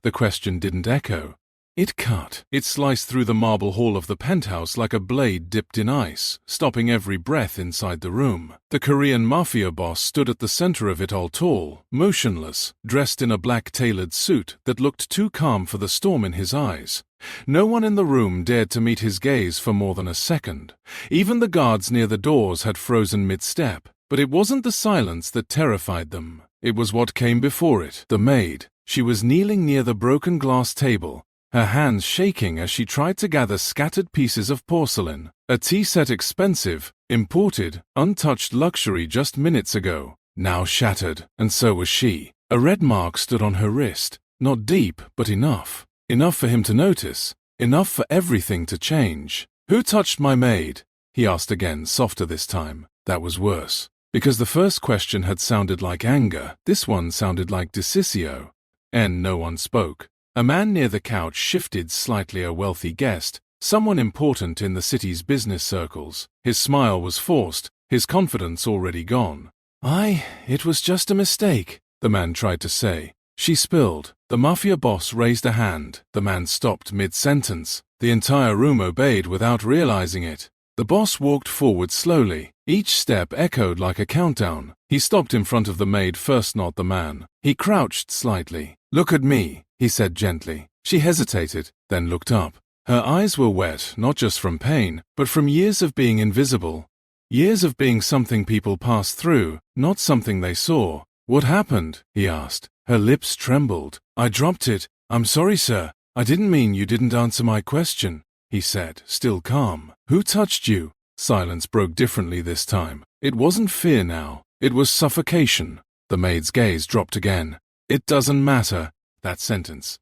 The question didn't echo. It cut. It sliced through the marble hall of the penthouse like a blade dipped in ice, stopping every breath inside the room. The Korean Mafia boss stood at the center of it all, tall, motionless, dressed in a black tailored suit that looked too calm for the storm in his eyes. No one in the room dared to meet his gaze for more than a second. Even the guards near the doors had frozen mid-step. But it wasn't the silence that terrified them. It was what came before it. The maid. She was kneeling near the broken glass table, her hands shaking as she tried to gather scattered pieces of porcelain. A tea set, expensive, imported, untouched luxury just minutes ago, now shattered, and so was she. A red mark stood on her wrist, not deep, but enough. Enough for him to notice, enough for everything to change. "Who touched my maid?" he asked again, softer this time. That was worse. Because the first question had sounded like anger, this one sounded like decisio. No one spoke. A man near the couch shifted slightly, a wealthy guest, someone important in the city's business circles. His smile was forced, his confidence already gone. It was just a mistake," the man tried to say. She spilled. The mafia boss raised a hand. The man stopped mid-sentence. The entire room obeyed without realizing it. The boss walked forward slowly. Each step echoed like a countdown. He stopped in front of the maid first, not the man. He crouched slightly. "Look at me," he said gently. She hesitated, then looked up. Her eyes were wet, not just from pain, but from years of being invisible. Years of being something people passed through, not something they saw. "What happened?" he asked. Her lips trembled. "I dropped it. I'm sorry, sir. I didn't mean you didn't answer my question," he said, still calm. "Who touched you?" Silence broke differently this time. It wasn't fear now. It was suffocation. The maid's gaze dropped again. "It doesn't matter." That sentence.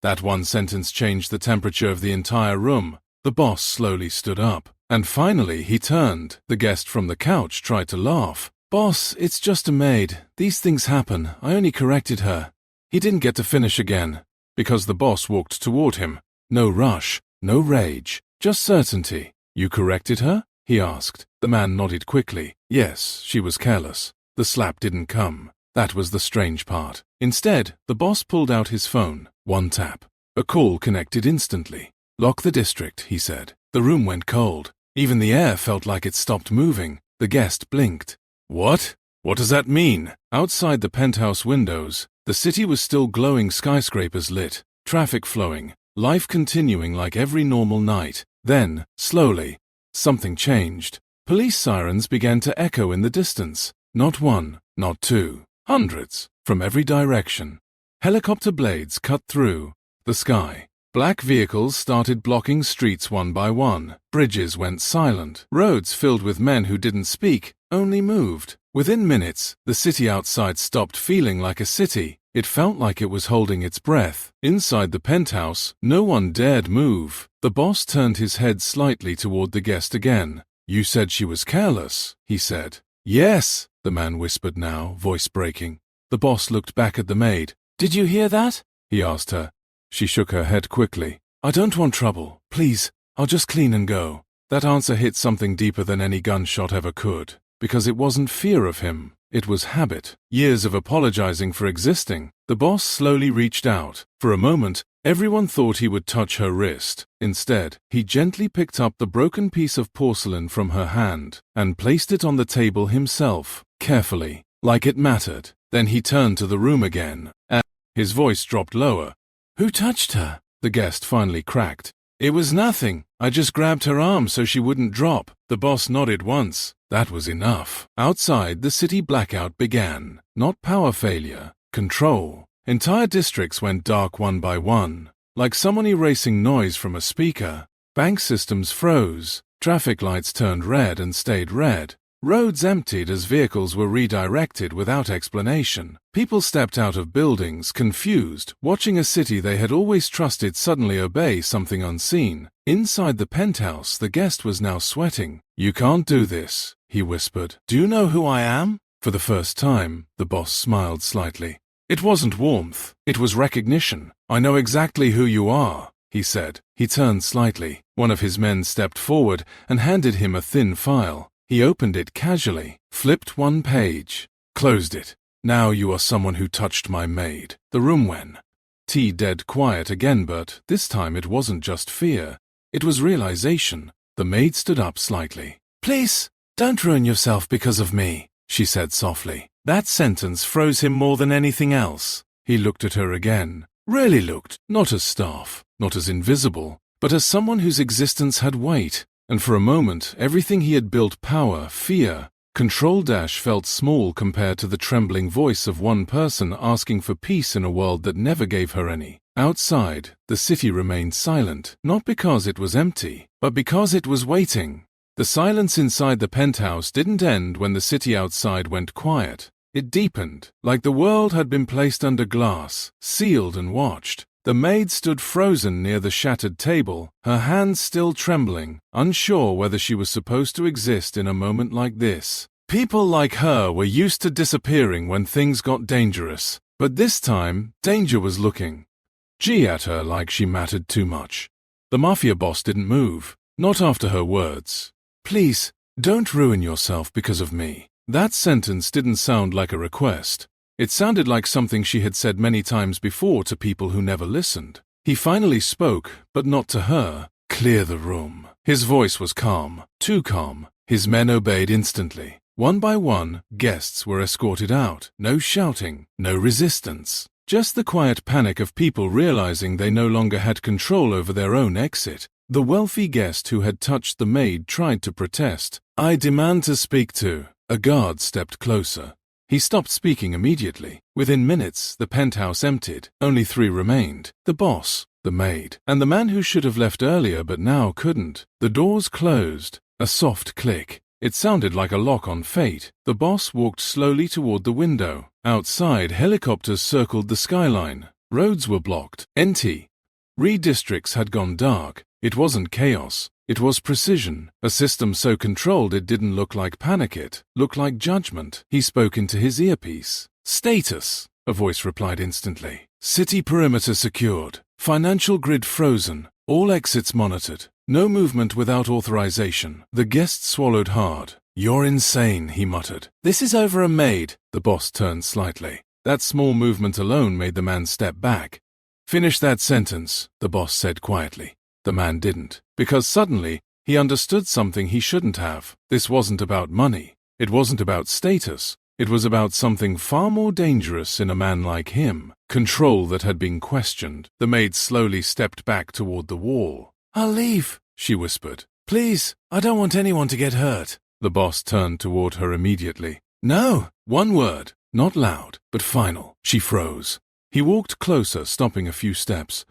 That one sentence changed the temperature of the entire room. The boss slowly stood up. And finally he turned. The guest from the couch tried to laugh. "Boss, it's just a maid. These things happen. I only corrected her." He didn't get to finish again, because the boss walked toward him. No rush, no rage, just certainty. "You corrected her?" he asked. The man nodded quickly. Yes, she was careless. The slap didn't come. That was the strange part. Instead, the boss pulled out his phone. One tap. A call connected instantly. "Lock the district," he said. The room went cold. Even the air felt like it stopped moving. The guest blinked. "What? What does that mean?" Outside the penthouse windows, the city was still glowing, skyscrapers lit, traffic flowing, life continuing like every normal night. Then, slowly, something changed. Police sirens began to echo in the distance. Not one, not two, hundreds, from every direction. Helicopter blades cut through the sky. Black vehicles started blocking streets one by one. Bridges went silent. Roads filled with men who didn't speak, only moved. Within minutes, the city outside stopped feeling like a city. It felt like it was holding its breath. Inside the penthouse, no one dared move. The boss turned his head slightly toward the guest again. "You said she was careless," he said. "Yes," the man whispered now, voice breaking. The boss looked back at the maid. "Did you hear that?" he asked her. She shook her head quickly. "I don't want trouble. Please, I'll just clean and go." That answer hit something deeper than any gunshot ever could. Because it wasn't fear of him. It was habit. Years of apologizing for existing. The boss slowly reached out. For a moment, everyone thought he would touch her wrist. Instead, he gently picked up the broken piece of porcelain from her hand and placed it on the table himself, carefully, like it mattered. Then he turned to the room again, and his voice dropped lower. "Who touched her?" the guest finally cracked. "It was nothing. I just grabbed her arm so she wouldn't drop." The boss nodded once. That was enough. Outside, the city blackout began. Not power failure, control. Entire districts went dark one by one, like someone erasing noise from a speaker. Bank systems froze. Traffic lights turned red and stayed red. Roads emptied as vehicles were redirected without explanation. People stepped out of buildings, confused, watching a city they had always trusted suddenly obey something unseen. Inside the penthouse, the guest was now sweating. "You can't do this," he whispered. "Do you know who I am?" For the first time, the boss smiled slightly. It wasn't warmth, it was recognition. "I know exactly who you are," he said. He turned slightly. One of his men stepped forward and handed him a thin file. He opened it casually, flipped one page, closed it. "Now you are someone who touched my maid." The room went Tea dead quiet again, but this time it wasn't just fear. It was realization. The maid stood up slightly. "Please, don't ruin yourself because of me," she said softly. That sentence froze him more than anything else. He looked at her again. Really looked, not as staff, not as invisible, but as someone whose existence had weight. And for a moment, everything he had built, power, fear, control, felt small compared to the trembling voice of one person asking for peace in a world that never gave her any. Outside, the city remained silent, not because it was empty, but because it was waiting. The silence inside the penthouse didn't end when the city outside went quiet. It deepened, like the world had been placed under glass, sealed and watched. The maid stood frozen near the shattered table, her hands still trembling, unsure whether she was supposed to exist in a moment like this. People like her were used to disappearing when things got dangerous, but this time, danger was looking at her like she mattered too much. The mafia boss didn't move, not after her words. "Please, don't ruin yourself because of me." That sentence didn't sound like a request. It sounded like something she had said many times before to people who never listened. He finally spoke, but not to her. "Clear the room." His voice was calm, too calm. His men obeyed instantly. One by one, guests were escorted out. No shouting, no resistance. Just the quiet panic of people realizing they no longer had control over their own exit. The wealthy guest who had touched the maid tried to protest. "I demand to speak to." A guard stepped closer. He stopped speaking immediately. Within minutes, the penthouse emptied. Only 3 remained. The boss, the maid, and the man who should have left earlier but now couldn't. The doors closed. A soft click. It sounded like a lock on fate. The boss walked slowly toward the window. Outside, helicopters circled the skyline. Roads were blocked. Empty. Districts had gone dark. It wasn't chaos. It was precision. A system so controlled it didn't look like panic, it looked like judgment. He spoke into his earpiece. "Status," a voice replied instantly. "City perimeter secured. Financial grid frozen. All exits monitored. No movement without authorization." The guest swallowed hard. "You're insane," he muttered. "This is over a maid." The boss turned slightly. That small movement alone made the man step back. "Finish that sentence," the boss said quietly. The man didn't, because suddenly he understood something he shouldn't have. This wasn't about money. It wasn't about status. It was about something far more dangerous in a man like him. Control that had been questioned. The maid slowly stepped back toward the wall. "I'll leave," she whispered. "Please, I don't want anyone to get hurt." The boss turned toward her immediately. "No!" One word, not loud, but final. She froze. He walked closer, stopping a few steps.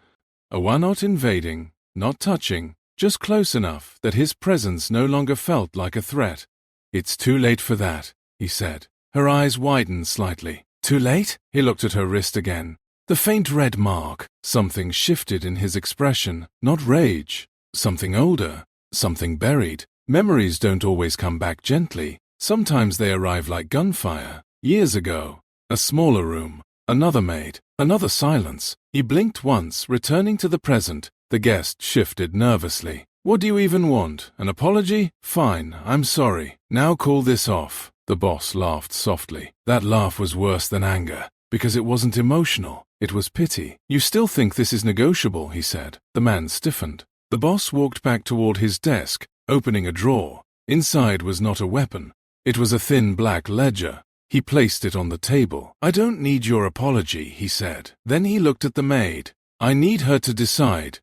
Not invading, not touching, just close enough that his presence no longer felt like a threat. "It's too late for that," he said. Her eyes widened slightly. "Too late?" He looked at her wrist again. The faint red mark. Something shifted in his expression. Not rage. Something older. Something buried. Memories don't always come back gently. Sometimes they arrive like gunfire. Years ago. A smaller room. Another maid. Another silence. He blinked once, returning to the present. The guest shifted nervously. "What do you even want? An apology? Fine, I'm sorry. Now call this off." The boss laughed softly. That laugh was worse than anger, because it wasn't emotional. It was pity. "You still think this is negotiable," he said. The man stiffened. The boss walked back toward his desk, opening a drawer. Inside was not a weapon. It was a thin black ledger. He placed it on the table. "I don't need your apology," he said. Then he looked at the maid. "I need her to decide."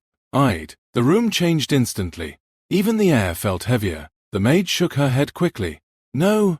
The room changed instantly. Even the air felt heavier. The maid shook her head quickly. No,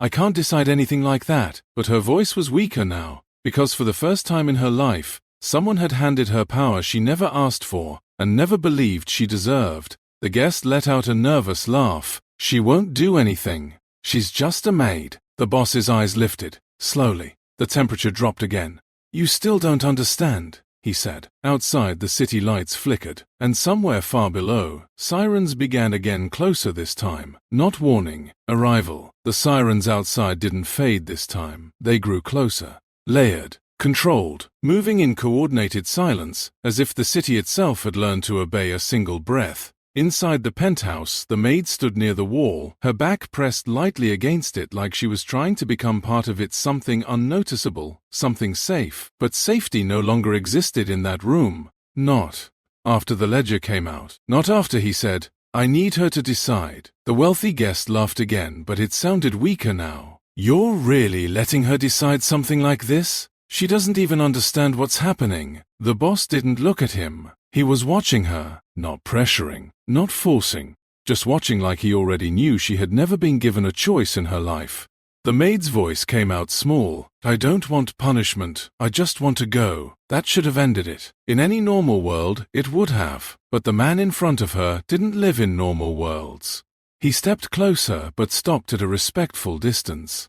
I can't decide anything like that." But her voice was weaker now, because for the first time in her life, someone had handed her power she never asked for and never believed she deserved. The guest let out a nervous laugh. "She won't do anything. She's just a maid." The boss's eyes lifted, slowly. The temperature dropped again. "You still don't understand," he said. Outside, the city lights flickered, and somewhere far below, sirens began again, closer this time. Not warning, arrival. The sirens outside didn't fade this time. They grew closer, layered, controlled, moving in coordinated silence, as if the city itself had learned to obey a single breath. Inside the penthouse, the maid stood near the wall, her back pressed lightly against it like she was trying to become part of it, something unnoticeable, something safe. But safety no longer existed in that room. Not after the ledger came out. Not after he said, "I need her to decide." The wealthy guest laughed again, but it sounded weaker now. "You're really letting her decide something like this? She doesn't even understand what's happening." The boss didn't look at him. He was watching her, not pressuring, not forcing, just watching like he already knew she had never been given a choice in her life. The maid's voice came out small. "I don't want punishment, I just want to go." That should have ended it. In any normal world, it would have. But the man in front of her didn't live in normal worlds. He stepped closer but stopped at a respectful distance.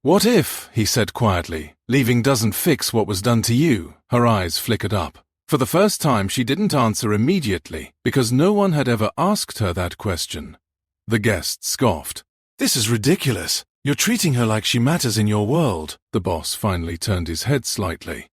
"What if," he said quietly, "leaving doesn't fix what was done to you?" Her eyes flickered up. For the first time, she didn't answer immediately, because no one had ever asked her that question. The guest scoffed. "This is ridiculous. You're treating her like she matters in your world." The boss finally turned his head slightly.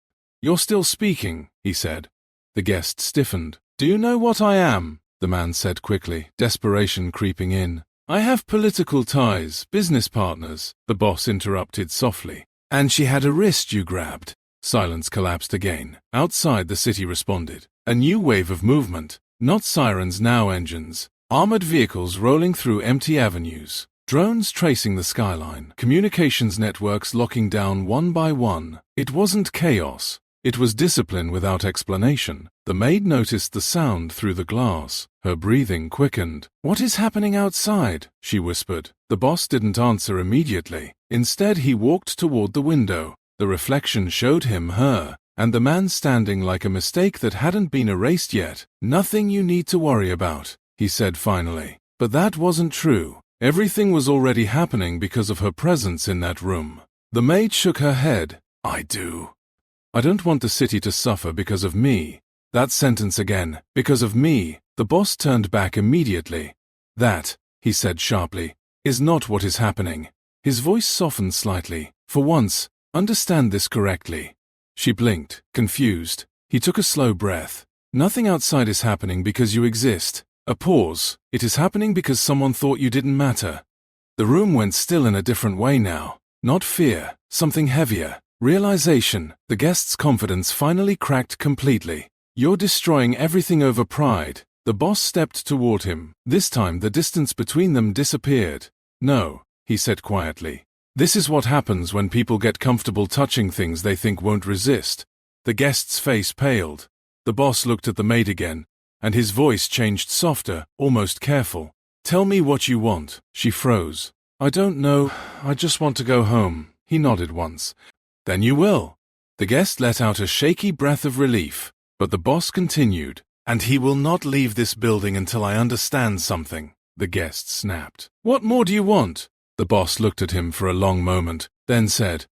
"You're still speaking," he said. The guest stiffened. "Do you know what I am?" the man said quickly, desperation creeping in. "I have political ties, business partners," the boss interrupted softly. "And she had a wrist you grabbed." Silence collapsed again. Outside, the city responded. A new wave of movement. Not sirens, now engines. Armored vehicles rolling through empty avenues. Drones tracing the skyline. Communications networks locking down one by one. It wasn't chaos. It was discipline without explanation. The maid noticed the sound through the glass. Her breathing quickened. "What is happening outside?" she whispered. The boss didn't answer immediately. Instead, he walked toward the window. The reflection showed him her, and the man standing like a mistake that hadn't been erased yet. "Nothing you need to worry about," he said finally. But that wasn't true. Everything was already happening because of her presence in that room. The maid shook her head. "I do. I don't want the city to suffer because of me." That sentence again, "because of me." The boss turned back immediately. "That," he said sharply, "is not what is happening." His voice softened slightly. "For once, understand this correctly." She blinked, confused. He took a slow breath. "Nothing outside is happening because you exist." A pause. "It is happening because someone thought you didn't matter." The room went still in a different way now. Not fear, something heavier. Realization. The guest's confidence finally cracked completely. "You're destroying everything over pride." The boss stepped toward him. This time the distance between them disappeared. "No," he said quietly. "This is what happens when people get comfortable touching things they think won't resist." The guest's face paled. The boss looked at the maid again, and his voice changed softer, almost careful. "Tell me what you want." She froze. "I don't know. I just want to go home." He nodded once. "Then you will." The guest let out a shaky breath of relief, but the boss continued. "And he will not leave this building until I understand something." The guest snapped. "What more do you want?" The boss looked at him for a long moment, then said,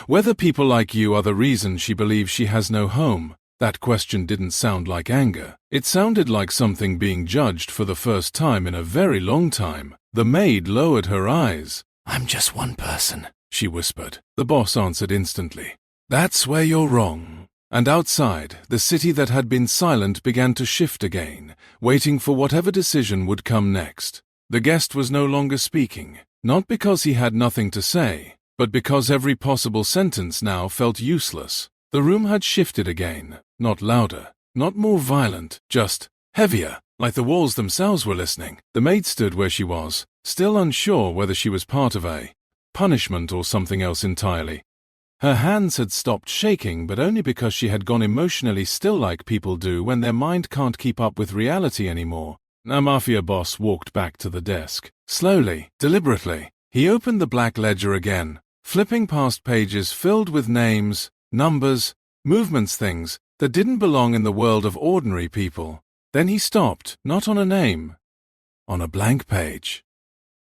"Whether people like you are the reason she believes she has no home." That question didn't sound like anger. It sounded like something being judged for the first time in a very long time. The maid lowered her eyes. "I'm just one person," she whispered. The boss answered instantly. "That's where you're wrong." And outside, the city that had been silent began to shift again, waiting for whatever decision would come next. The guest was no longer speaking, not because he had nothing to say, but because every possible sentence now felt useless. The room had shifted again, not louder, not more violent, just heavier, like the walls themselves were listening. The maid stood where she was, still unsure whether she was part of a punishment or something else entirely. Her hands had stopped shaking, but only because she had gone emotionally still like people do when their mind can't keep up with reality anymore. The mafia boss walked back to the desk. Slowly, deliberately, he opened the black ledger again, flipping past pages filled with names, numbers, movements, things that didn't belong in the world of ordinary people. Then he stopped, not on a name, on a blank page.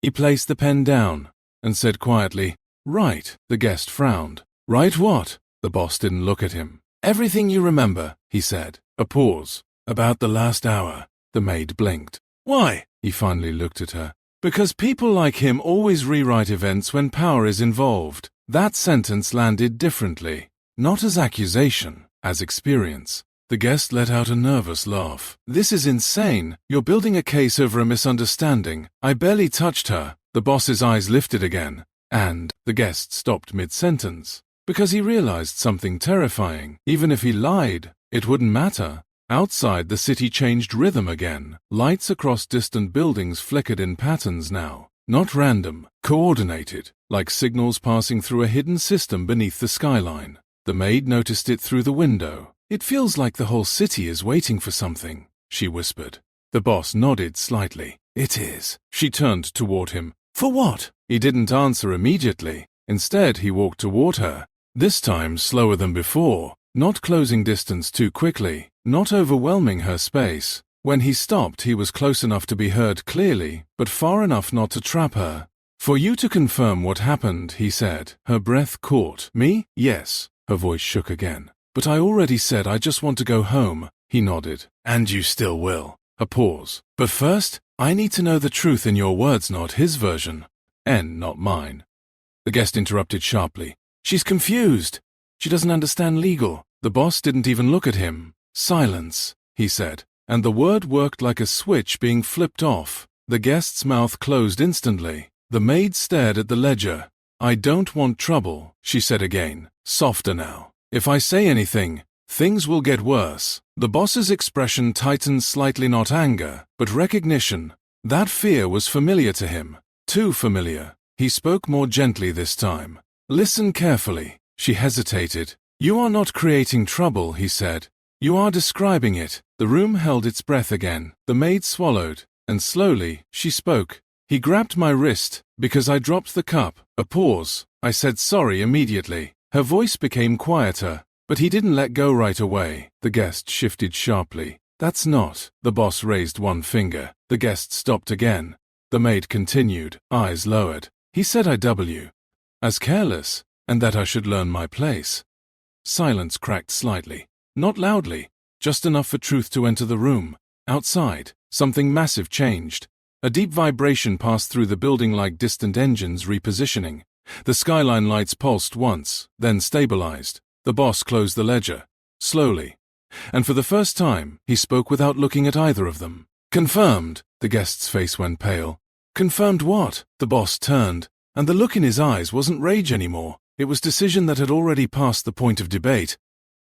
He placed the pen down and said quietly, "Write." The guest frowned. "Write what?" The boss didn't look at him. "Everything you remember," he said. A pause. "About the last hour." The maid blinked. "Why?" He finally looked at her. "Because people like him always rewrite events when power is involved." That sentence landed differently. Not as accusation, as experience. The guest let out a nervous laugh. This is insane. You're building a case over a misunderstanding. I barely touched her. The boss's eyes lifted again. And the guest stopped mid-sentence. Because he realized something terrifying. Even if he lied, it wouldn't matter. Outside, the city changed rhythm again. Lights across distant buildings flickered in patterns now. Not random, coordinated, like signals passing through a hidden system beneath the skyline. The maid noticed it through the window. It feels like the whole city is waiting for something, she whispered. The boss nodded slightly. It is. She turned toward him. For what? He didn't answer immediately. Instead, he walked toward her. This time slower than before, not closing distance too quickly, not overwhelming her space. When he stopped, he was close enough to be heard clearly, but far enough not to trap her. For you to confirm what happened, he said. Her breath caught. Me? Yes. Her voice shook again. But I already said I just want to go home. He nodded. And you still will. A pause. But first, I need to know the truth in your words, not his version. And not mine. The guest interrupted sharply. She's confused. She doesn't understand legal. The boss didn't even look at him. Silence, he said. And the word worked like a switch being flipped off. The guest's mouth closed instantly. The maid stared at the ledger. I don't want trouble, she said again, softer now. If I say anything, things will get worse. The boss's expression tightened slightly, not anger, but recognition. That fear was familiar to him. Too familiar. He spoke more gently this time. Listen carefully. She hesitated. You are not creating trouble, he said. You are describing it. The room held its breath again. The maid swallowed, and slowly, she spoke. He grabbed my wrist, because I dropped the cup. A pause. I said sorry immediately. Her voice became quieter, but he didn't let go right away. The guest shifted sharply. That's not. The boss raised one finger. The guest stopped again. The maid continued, eyes lowered. He said IW. As careless, and that I should learn my place. Silence cracked slightly. Not loudly, just enough for truth to enter the room. Outside, something massive changed. A deep vibration passed through the building like distant engines repositioning. The skyline lights pulsed once, then stabilized. The boss closed the ledger, slowly. And for the first time, he spoke without looking at either of them. Confirmed. The guest's face went pale. Confirmed what? The boss turned, and the look in his eyes wasn't rage anymore. It was decision that had already passed the point of debate.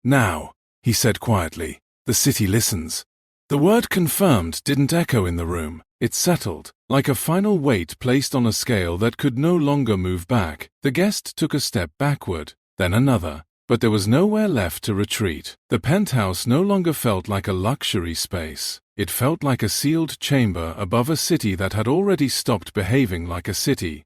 Now, he said quietly, the city listens. The word confirmed didn't echo in the room. It settled, like a final weight placed on a scale that could no longer move back. The guest took a step backward, then another, but there was nowhere left to retreat. The penthouse no longer felt like a luxury space. It felt like a sealed chamber above a city that had already stopped behaving like a city.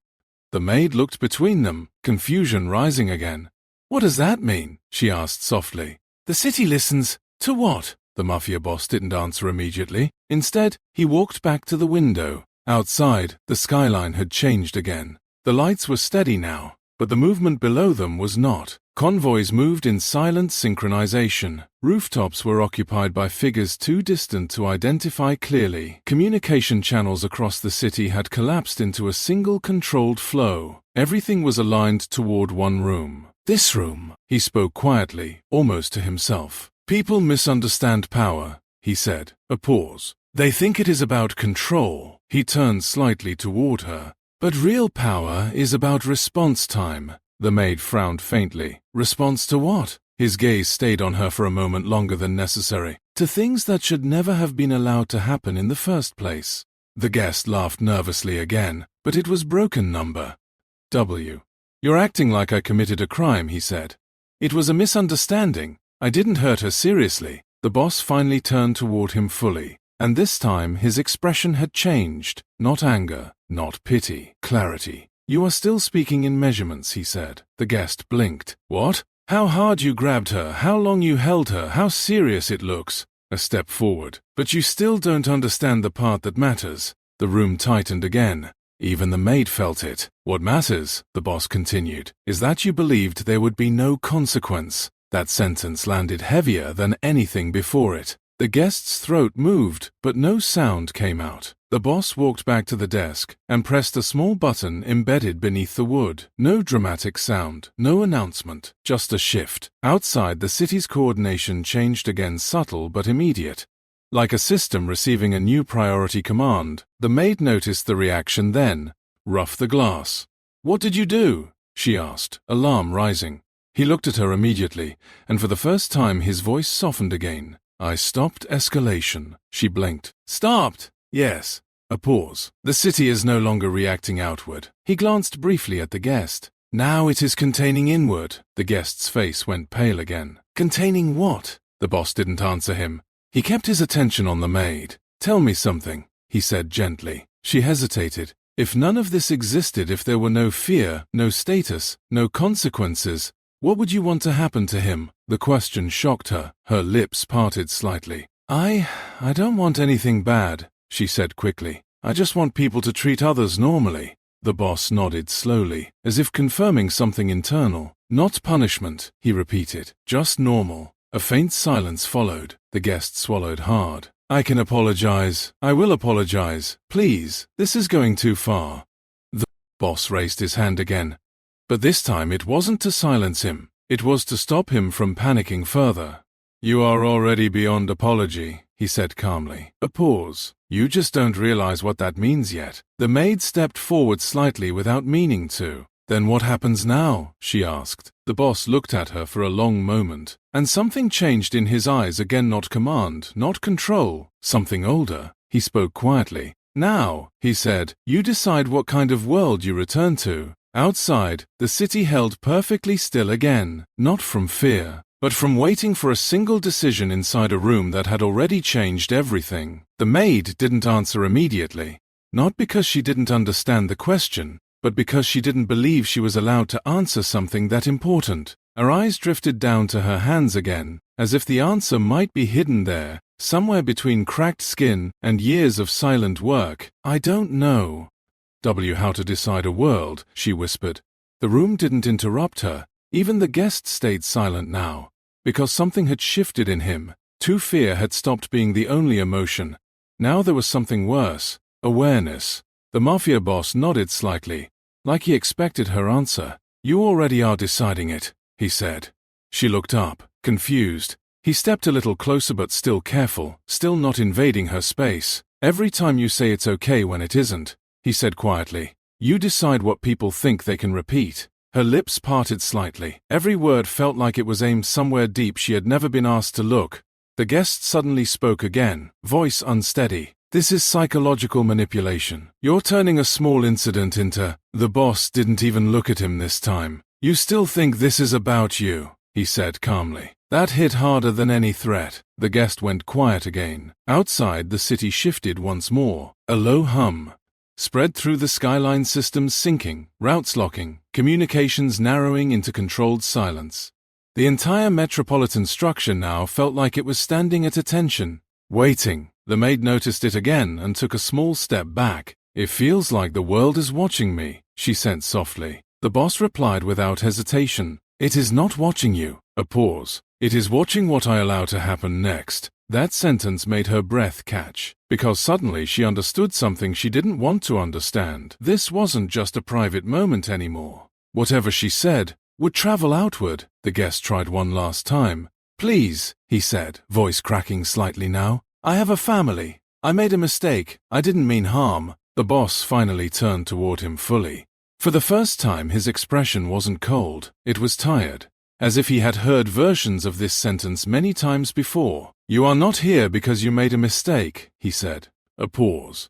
The maid looked between them, confusion rising again. What does that mean? She asked softly. The city listens. To what? The mafia boss didn't answer immediately. Instead, he walked back to the window. Outside, the skyline had changed again. The lights were steady now, but the movement below them was not. Convoys moved in silent synchronization. Rooftops were occupied by figures too distant to identify clearly. Communication channels across the city had collapsed into a single controlled flow. Everything was aligned toward one room. This room, he spoke quietly, almost to himself. People misunderstand power, he said. A pause. They think it is about control. He turned slightly toward her. But real power is about response time. The maid frowned faintly. Response to what? His gaze stayed on her for a moment longer than necessary. To things that should never have been allowed to happen in the first place. The guest laughed nervously again, but it was broken number. W. You're acting like I committed a crime, he said. It was a misunderstanding. I didn't hurt her seriously. The boss finally turned toward him fully, and this time his expression had changed. Not anger, not pity, clarity. You are still speaking in measurements, he said. The guest blinked. What? How hard you grabbed her, how long you held her, how serious it looks. A step forward. But you still don't understand the part that matters. The room tightened again. Even the maid felt it. What matters, the boss continued, is that you believed there would be no consequence. That sentence landed heavier than anything before it. The guest's throat moved, but no sound came out. The boss walked back to the desk and pressed a small button embedded beneath the wood. No dramatic sound, no announcement, just a shift. Outside, the city's coordination changed again, subtle but immediate. Like a system receiving a new priority command, the maid noticed the reaction then. Rough the glass. "What did you do?" she asked, alarm rising. He looked at her immediately, and for the first time his voice softened again. "I stopped escalation." She blinked. "Stopped?" "Yes." A pause. "The city is no longer reacting outward." He glanced briefly at the guest. "Now it is containing inward." The guest's face went pale again. "Containing what?" The boss didn't answer him. He kept his attention on the maid. "Tell me something," he said gently. She hesitated. If none of this existed, if there were no fear, no status, no consequences, what would you want to happen to him? The question shocked her. Her lips parted slightly. I don't want anything bad," she said quickly. "I just want people to treat others normally." The boss nodded slowly, as if confirming something internal. "Not punishment," he repeated. "Just normal." A faint silence followed. The guest swallowed hard. "I can apologize. I will apologize. Please, this is going too far." The boss raised his hand again. But this time it wasn't to silence him. It was to stop him from panicking further. "You are already beyond apology," he said calmly. A pause. "You just don't realize what that means yet." The maid stepped forward slightly without meaning to. "Then what happens now?" she asked. The boss looked at her for a long moment, and something changed in his eyes again. Not command, not control, something older. He spoke quietly. "Now," he said, "you decide what kind of world you return to." Outside, the city held perfectly still again, not from fear, but from waiting for a single decision inside a room that had already changed everything. The maid didn't answer immediately, not because she didn't understand the question, but because she didn't believe she was allowed to answer something that important. Her eyes drifted down to her hands again, as if the answer might be hidden there, somewhere between cracked skin and years of silent work. "I don't know how to decide a world," she whispered. The room didn't interrupt her. Even the guest stayed silent now, because something had shifted in him. Too fear had stopped being the only emotion. Now there was something worse, awareness. The mafia boss nodded slightly, like he expected her answer. "You already are deciding it," he said. She looked up, confused. He stepped a little closer but still careful, still not invading her space. "Every time you say it's okay when it isn't," he said quietly, "you decide what people think they can repeat." Her lips parted slightly. Every word felt like it was aimed somewhere deep she had never been asked to look. The guest suddenly spoke again, voice unsteady. "This is psychological manipulation. You're turning a small incident into..." The boss didn't even look at him this time. "You still think this is about you," he said calmly. That hit harder than any threat. The guest went quiet again. Outside, the city shifted once more. A low hum spread through the skyline, systems sinking, routes locking, communications narrowing into controlled silence. The entire metropolitan structure now felt like it was standing at attention, waiting. The maid noticed it again and took a small step back. "It feels like the world is watching me," she said softly. The boss replied without hesitation. "It is not watching you." A pause. "It is watching what I allow to happen next." That sentence made her breath catch, because suddenly she understood something she didn't want to understand. This wasn't just a private moment anymore. Whatever she said would travel outward. The guest tried one last time. "Please," he said, voice cracking slightly now. "I have a family. I made a mistake. I didn't mean harm." The boss finally turned toward him fully. For the first time, his expression wasn't cold. It was tired, as if he had heard versions of this sentence many times before. "You are not here because you made a mistake," he said. A pause.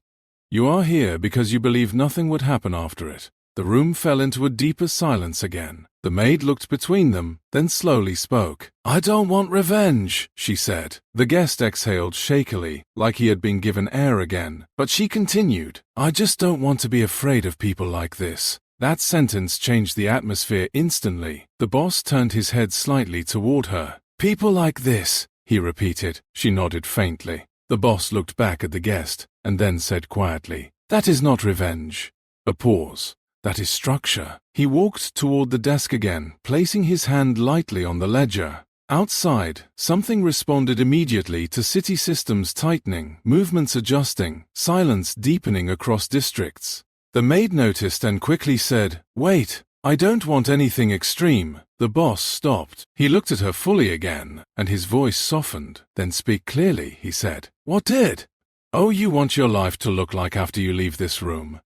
"You are here because you believe nothing would happen after it." The room fell into a deeper silence again. The maid looked between them, then slowly spoke. "I don't want revenge," she said. The guest exhaled shakily, like he had been given air again. But she continued, "I just don't want to be afraid of people like this." That sentence changed the atmosphere instantly. The boss turned his head slightly toward her. "People like this," he repeated. She nodded faintly. The boss looked back at the guest, and then said quietly, "That is not revenge." A pause. "That is structure." He walked toward the desk again, placing his hand lightly on the ledger. Outside, something responded immediately to city systems tightening, movements adjusting, silence deepening across districts. The maid noticed and quickly said, "Wait, I don't want anything extreme." The boss stopped. He looked at her fully again, and his voice softened. "Then speak clearly," he said. "What did?" "Oh, you want your life to look like after you leave this room."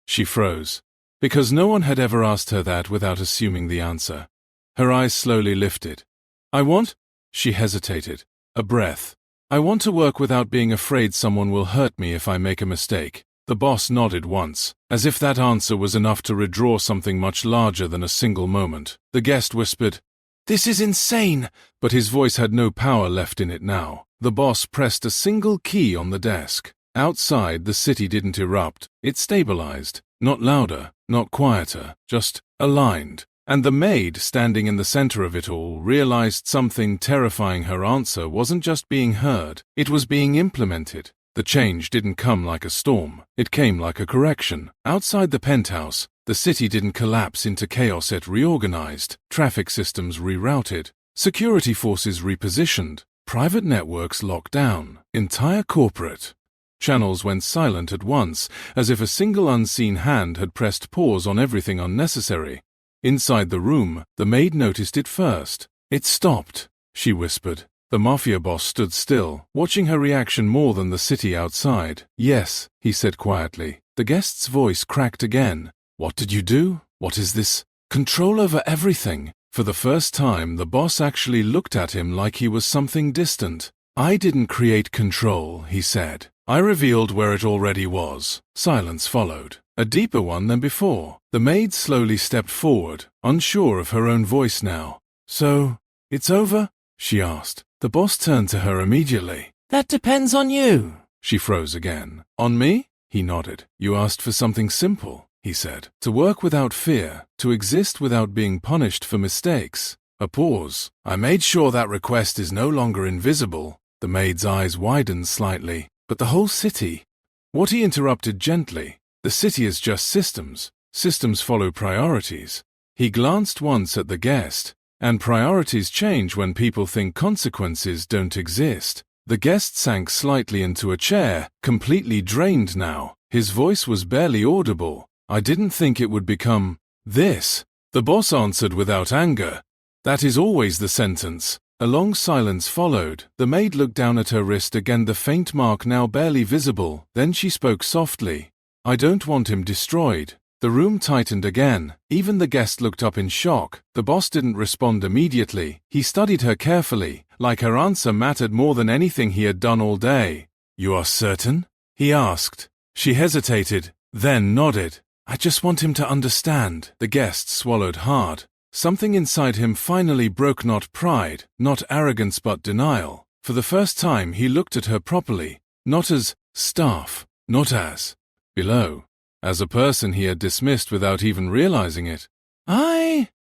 She froze, because no one had ever asked her that without assuming the answer. Her eyes slowly lifted. "I want—" She hesitated. A breath. "I want to work without being afraid someone will hurt me if I make a mistake." The boss nodded once, as if that answer was enough to redraw something much larger than a single moment. The guest whispered, "This is insane!" But his voice had no power left in it now. The boss pressed a single key on the desk. Outside, the city didn't erupt. It stabilized. Not louder, not quieter, just aligned. And the maid, standing in the center of it all, realized something terrifying. Her answer wasn't just being heard, it was being implemented. The change didn't come like a storm, it came like a correction. Outside the penthouse, the city didn't collapse into chaos, it reorganized, traffic systems rerouted, security forces repositioned, private networks locked down, entire corporate channels went silent at once, as if a single unseen hand had pressed pause on everything unnecessary. Inside the room, the maid noticed it first. "It stopped," she whispered. The mafia boss stood still, watching her reaction more than the city outside. "Yes," he said quietly. The guest's voice cracked again. "What did you do? What is this? Control over everything." For the first time, the boss actually looked at him like he was something distant. "I didn't create control," he said. "I revealed where it already was." Silence followed, a deeper one than before. The maid slowly stepped forward, unsure of her own voice now. "So, it's over?" she asked. The boss turned to her immediately. "That depends on you." She froze again. "On me?" He nodded. "You asked for something simple," he said. "To work without fear, to exist without being punished for mistakes." A pause. "I made sure that request is no longer invisible." The maid's eyes widened slightly. "But the whole city—" What he interrupted gently. "The city is just systems. Systems follow priorities." He glanced once at the guest. "And priorities change when people think consequences don't exist." The guest sank slightly into a chair, completely drained now. His voice was barely audible. "I didn't think it would become this." The boss answered without anger. "That is always the sentence." A long silence followed. The maid looked down at her wrist again, the faint mark now barely visible. Then she spoke softly. "I don't want him destroyed." The room tightened again. Even the guest looked up in shock. The boss didn't respond immediately. He studied her carefully, like her answer mattered more than anything he had done all day. "You are certain?" he asked. She hesitated, then nodded. "I just want him to understand." The guest swallowed hard. Something inside him finally broke, not pride, not arrogance, but denial. For the first time he looked at her properly, not as staff, not as below, as a person he had dismissed without even realizing it.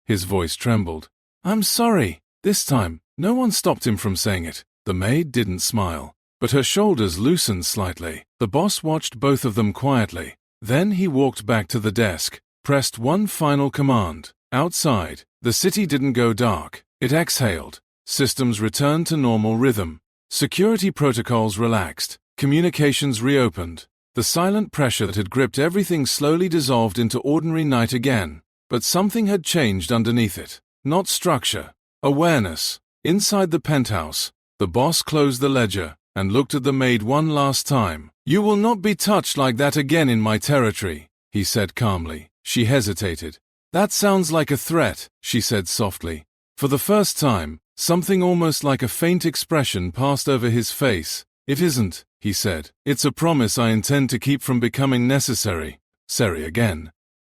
His voice trembled. "I'm sorry." This time, no one stopped him from saying it. The maid didn't smile, but her shoulders loosened slightly. The boss watched both of them quietly. Then he walked back to the desk, pressed one final command. Outside, the city didn't go dark. It exhaled. Systems returned to normal rhythm. Security protocols relaxed. Communications reopened. The silent pressure that had gripped everything slowly dissolved into ordinary night again. But something had changed underneath it. Not structure. Awareness. Inside the penthouse, the boss closed the ledger and looked at the maid one last time. "You will not be touched like that again in my territory," he said calmly. She hesitated. "That sounds like a threat," she said softly. For the first time, something almost like a faint expression passed over his face. "It isn't," he said. "It's a promise I intend to keep from becoming necessary." Seri again.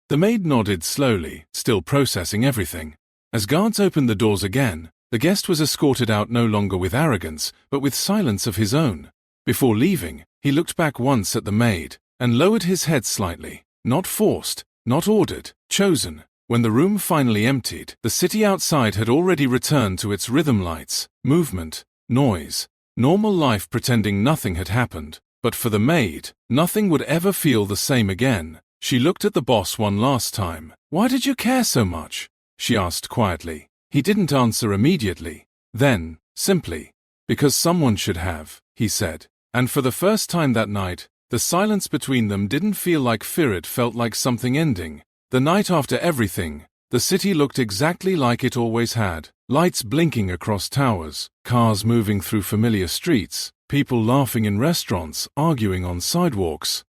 The maid nodded slowly, still processing everything. As guards opened the doors again, the guest was escorted out no longer with arrogance, but with silence of his own. Before leaving, he looked back once at the maid, and lowered his head slightly. Not forced, not ordered, chosen. When the room finally emptied, the city outside had already returned to its rhythm: lights, movement, noise, normal life, pretending nothing had happened. But for the maid, nothing would ever feel the same again. She looked at the boss one last time. "Why did you care so much?" she asked quietly. He didn't answer immediately. Then, simply, because someone should have, he said. And for the first time that night, the silence between them didn't feel like fear, it felt like something ending. The night after everything, the city looked exactly like it always had. Lights blinking across towers, cars moving through familiar streets, people laughing in restaurants, arguing on sidewalks,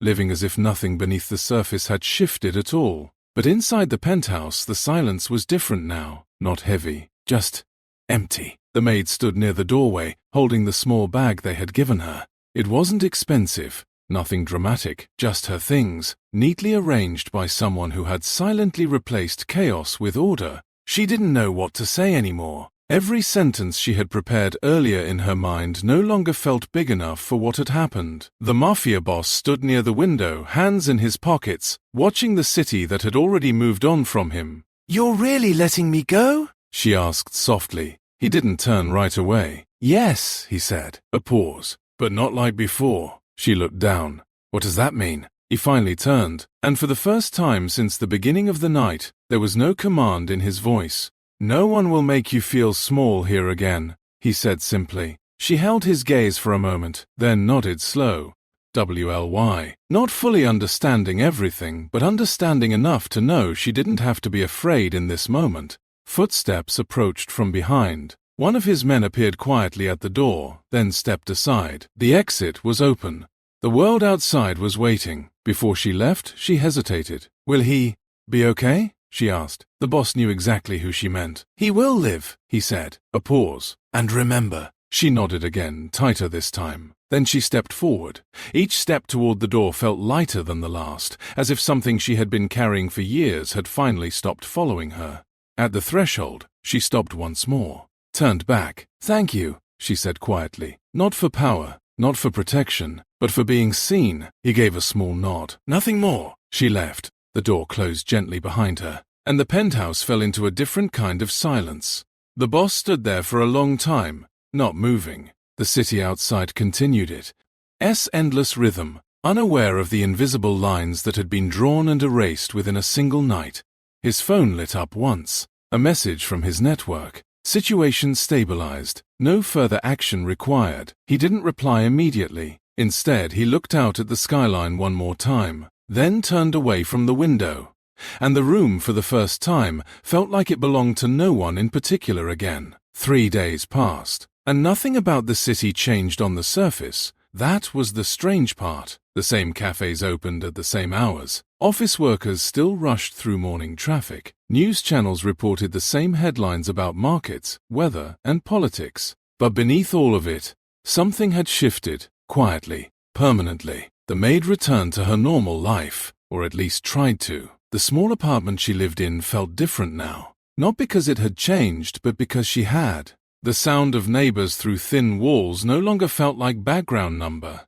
living as if nothing beneath the surface had shifted at all. But inside the penthouse, the silence was different now. Not heavy, just empty. The maid stood near the doorway, holding the small bag they had given her. It wasn't expensive, nothing dramatic, just her things, neatly arranged by someone who had silently replaced chaos with order. She didn't know what to say anymore. Every sentence she had prepared earlier in her mind no longer felt big enough for what had happened. The mafia boss stood near the window, hands in his pockets, watching the city that had already moved on from him. "You're really letting me go?" she asked softly. He didn't turn right away. "Yes," he said. A pause. "But not like before." She looked down. "What does that mean?" He finally turned, and for the first time since the beginning of the night, there was no command in his voice. "No one will make you feel small here again," he said simply. She held his gaze for a moment, then nodded slow. WLY. Not fully understanding everything, but understanding enough to know she didn't have to be afraid in this moment. Footsteps approached from behind. One of his men appeared quietly at the door, then stepped aside. The exit was open. The world outside was waiting. Before she left, she hesitated. "Will he be okay?" she asked. The boss knew exactly who she meant. "He will live," he said. A pause. "And remember." She nodded again, tighter this time. Then she stepped forward. Each step toward the door felt lighter than the last, as if something she had been carrying for years had finally stopped following her. At the threshold, she stopped once more. Turned back. "Thank you," she said quietly. "Not for power, not for protection, but for being seen." He gave a small nod. "Nothing more." She left. The door closed gently behind her, and the penthouse fell into a different kind of silence. The boss stood there for a long time, not moving. The city outside continued its endless rhythm, unaware of the invisible lines that had been drawn and erased within a single night. His phone lit up once. A message from his network. Situation stabilized. No further action required. He didn't reply immediately. Instead, he looked out at the skyline one more time, then turned away from the window. And the room, for the first time, felt like it belonged to no one in particular again. 3 days passed, and nothing about the city changed on the surface. That was the strange part. The same cafes opened at the same hours. Office workers still rushed through morning traffic. News channels reported the same headlines about markets, weather, and politics. But beneath all of it, something had shifted, quietly, permanently. The maid returned to her normal life, or at least tried to. The small apartment she lived in felt different now. Not because it had changed, but because she had. The sound of neighbors through thin walls no longer felt like background number.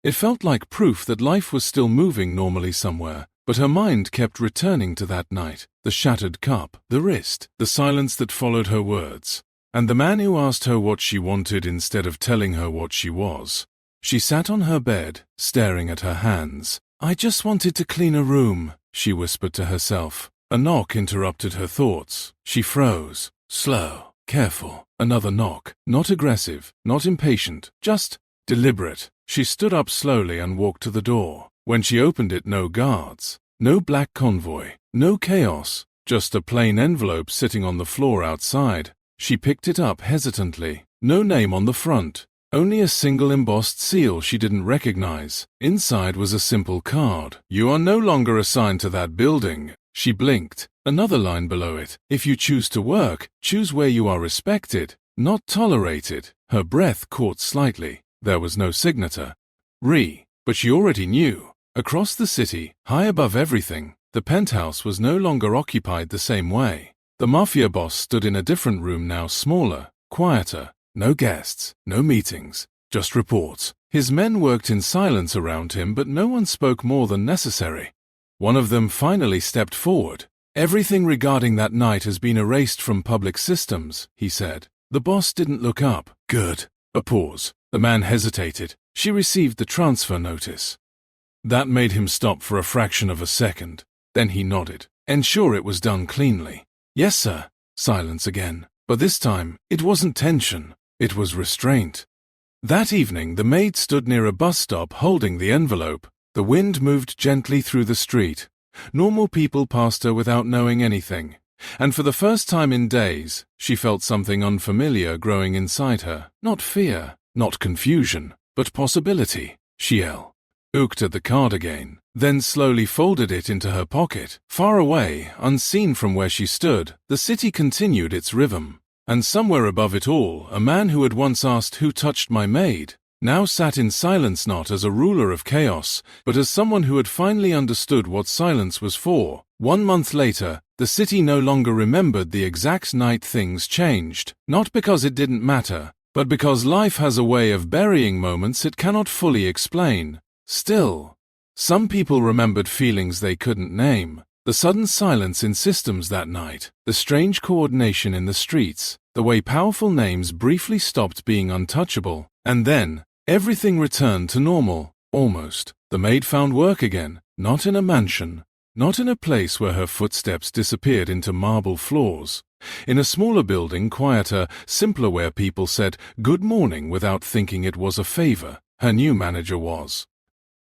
It felt like proof that life was still moving normally somewhere, but her mind kept returning to that night, the shattered cup, the wrist, the silence that followed her words, and the man who asked her what she wanted instead of telling her what she was. She sat on her bed, staring at her hands. "I just wanted to clean a room," she whispered to herself. A knock interrupted her thoughts. She froze. Slow, careful. Another knock. Not aggressive, not impatient, just deliberate. She stood up slowly and walked to the door. When she opened it, no guards, no black convoy, no chaos, just a plain envelope sitting on the floor outside. She picked it up hesitantly. No name on the front, only a single embossed seal she didn't recognize. Inside was a simple card. "You are no longer assigned to that building." She blinked. Another line below it. "If you choose to work, choose where you are respected, not tolerated." Her breath caught slightly. There was no signature. But she already knew. Across the city, high above everything, the penthouse was no longer occupied the same way. The mafia boss stood in a different room now, smaller, quieter. No guests, no meetings, just reports. His men worked in silence around him, but no one spoke more than necessary. One of them finally stepped forward. "Everything regarding that night has been erased from public systems," he said. The boss didn't look up. "Good." A pause. The man hesitated. She received the transfer notice. That made him stop for a fraction of a second. Then he nodded, ensure it was done cleanly. "Yes, sir." Silence again. But this time, it wasn't tension, it was restraint. That evening, the maid stood near a bus stop holding the envelope. The wind moved gently through the street. Normal people passed her without knowing anything. And for the first time in days, she felt something unfamiliar growing inside her. Not fear, not confusion, but possibility. She looked at the card again, then slowly folded it into her pocket. Far away, unseen from where she stood, the city continued its rhythm. And somewhere above it all, a man who had once asked, "Who touched my maid?" now sat in silence, not as a ruler of chaos, but as someone who had finally understood what silence was for. 1 month later, the city no longer remembered the exact night things changed, not because it didn't matter, but because life has a way of burying moments it cannot fully explain. Still, some people remembered feelings they couldn't name. The sudden silence in systems that night, the strange coordination in the streets, the way powerful names briefly stopped being untouchable, and then, everything returned to normal, almost. The maid found work again, not in a mansion, not in a place where her footsteps disappeared into marble floors. In a smaller building, quieter, simpler, where people said good morning without thinking it was a favor. Her new manager was,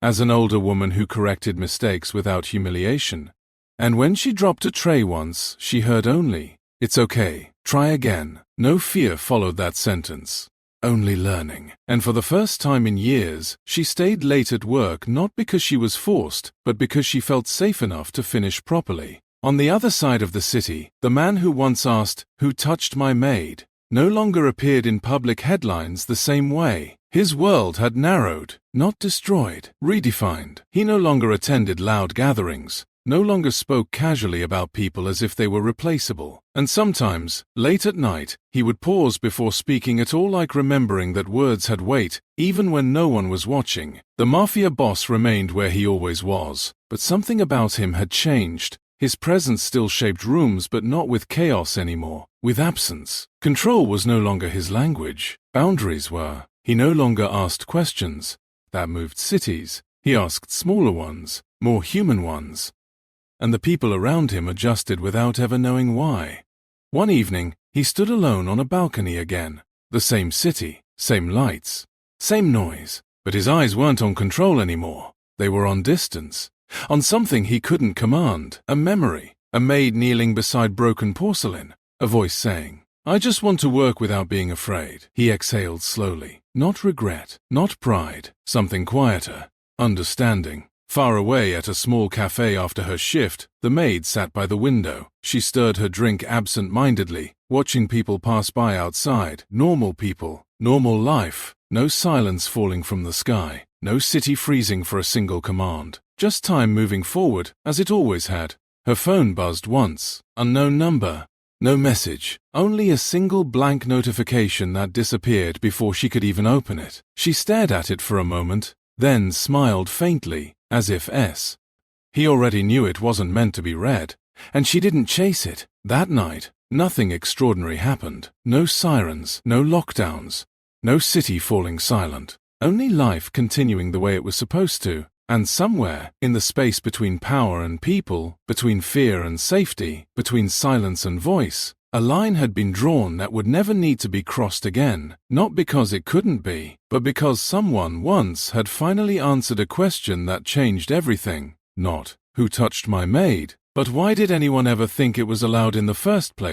as an older woman who corrected mistakes without humiliation. And when she dropped a tray once, she heard only, "It's okay, try again." No fear followed that sentence. Only learning. And for the first time in years, she stayed late at work not because she was forced, but because she felt safe enough to finish properly. On the other side of the city, the man who once asked, "Who touched my maid?" no longer appeared in public headlines the same way. His world had narrowed, not destroyed, redefined. He no longer attended loud gatherings, no longer spoke casually about people as if they were replaceable. And sometimes, late at night, he would pause before speaking at all, like remembering that words had weight, even when no one was watching. The mafia boss remained where he always was, but something about him had changed. His presence still shaped rooms, but not with chaos anymore, with absence. Control was no longer his language. Boundaries were. He no longer asked questions that moved cities. He asked smaller ones, more human ones. And the people around him adjusted without ever knowing why. One evening, he stood alone on a balcony again. The same city, same lights, same noise. But his eyes weren't on control anymore. They were on distance. On something he couldn't command. A memory. A maid kneeling beside broken porcelain. A voice saying, "I just want to work without being afraid." He exhaled slowly. Not regret, not pride. Something quieter. Understanding. Far away at a small cafe after her shift, the maid sat by the window. She stirred her drink absent-mindedly, watching people pass by outside. Normal people, normal life. No silence falling from the sky. No city freezing for a single command. Just time moving forward, as it always had. Her phone buzzed once. Unknown number. No message. Only a single blank notification that disappeared before she could even open it. She stared at it for a moment, then smiled faintly, as if he already knew it wasn't meant to be read, and she didn't chase it. That night, nothing extraordinary happened. No sirens, no lockdowns, no city falling silent. Only life continuing the way it was supposed to. And somewhere, in the space between power and people, between fear and safety, between silence and voice, a line had been drawn that would never need to be crossed again, not because it couldn't be, but because someone once had finally answered a question that changed everything. Not, "Who touched my maid?" but "Why did anyone ever think it was allowed in the first place?"